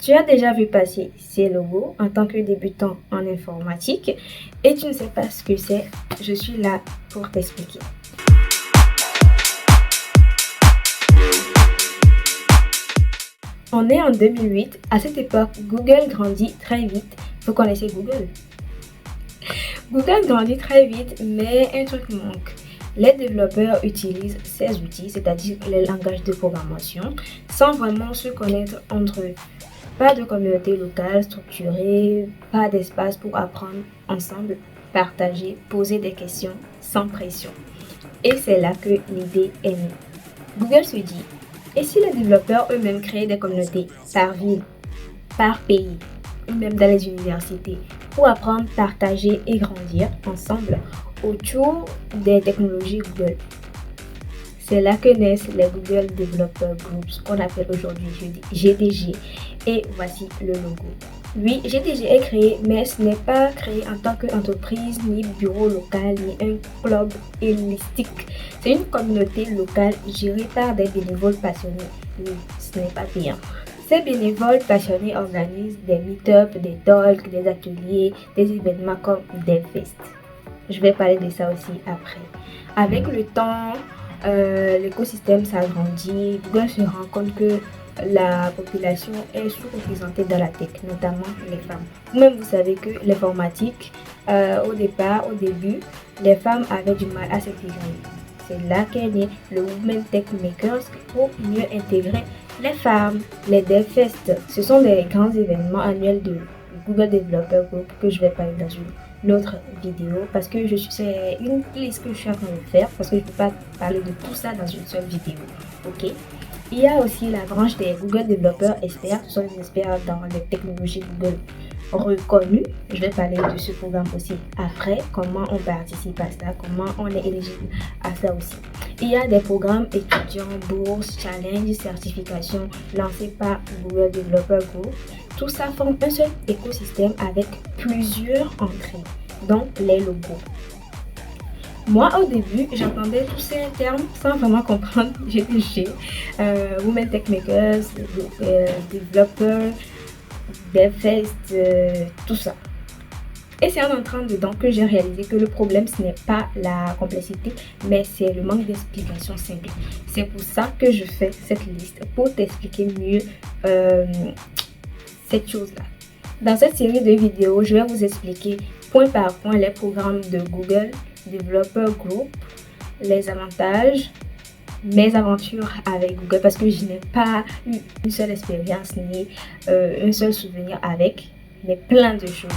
Tu as déjà vu passer ces logos en tant que débutant en informatique et tu ne sais pas ce que c'est, je suis là pour t'expliquer. On est en 2008, à cette époque, Google grandit très vite. Vous connaissez Google? Google grandit très vite, mais un truc manque. Les développeurs utilisent ces outils, c'est-à-dire les langages de programmation, sans vraiment se connaître entre eux. Pas de communauté locale structurée, pas d'espace pour apprendre ensemble, partager, poser des questions sans pression. Et c'est là que l'idée est née. Google se dit, et si les développeurs eux-mêmes créaient des communautés par ville, par pays, ou même dans les universités, pour apprendre, partager et grandir ensemble autour des technologies Google. C'est là que naissent les Google Developer Groups, qu'on appelle aujourd'hui GDG. Et voici le logo. Oui, GDG est créé, mais ce n'est pas créé en tant qu'entreprise, ni bureau local, ni un club holistique. C'est une communauté locale gérée par des bénévoles passionnés. Oui, ce n'est pas payant. Ces bénévoles passionnés organisent des meet-ups, des talks, des ateliers, des événements comme des fests. Je vais parler de ça aussi après. Avec le temps, l'écosystème s'agrandit. Google se rend compte que la population est sous-représentée dans la tech, notamment les femmes. Vous-même, vous savez que l'informatique, au début, les femmes avaient du mal à s'intégrer. C'est là qu'est né le Women Tech Makers pour mieux intégrer les femmes. Les DevFest, ce sont des grands événements annuels de Google Developer Group que je vais parler dans une autre vidéo parce que c'est une liste que je suis en train de faire parce que je ne peux pas parler de tout ça dans une seule vidéo. Ok. Il y a aussi la branche des Google Développeurs Experts, ce sont des experts dans les technologies Google reconnues. Je vais parler de ce programme aussi après, comment on participe à ça, comment on est éligible à ça aussi. Il y a des programmes étudiants, bourses, challenges, certifications lancés par Google Developer Group. Tout ça forme un seul écosystème avec plusieurs entrées, donc les logos. Moi, au début, j'entendais tous ces termes sans vraiment comprendre. GDG, Women Tech Makers, Developers, DevFest, tout ça. Et c'est en entrant dedans que j'ai réalisé que le problème, ce n'est pas la complexité, mais c'est le manque d'explication simple. C'est pour ça que je fais cette liste, pour t'expliquer mieux cette chose-là. Dans cette série de vidéos, je vais vous expliquer point par point les programmes de Google Developer Group, les avantages, mes aventures avec Google parce que je n'ai pas eu une seule expérience ni un seul souvenir avec, mais plein de choses.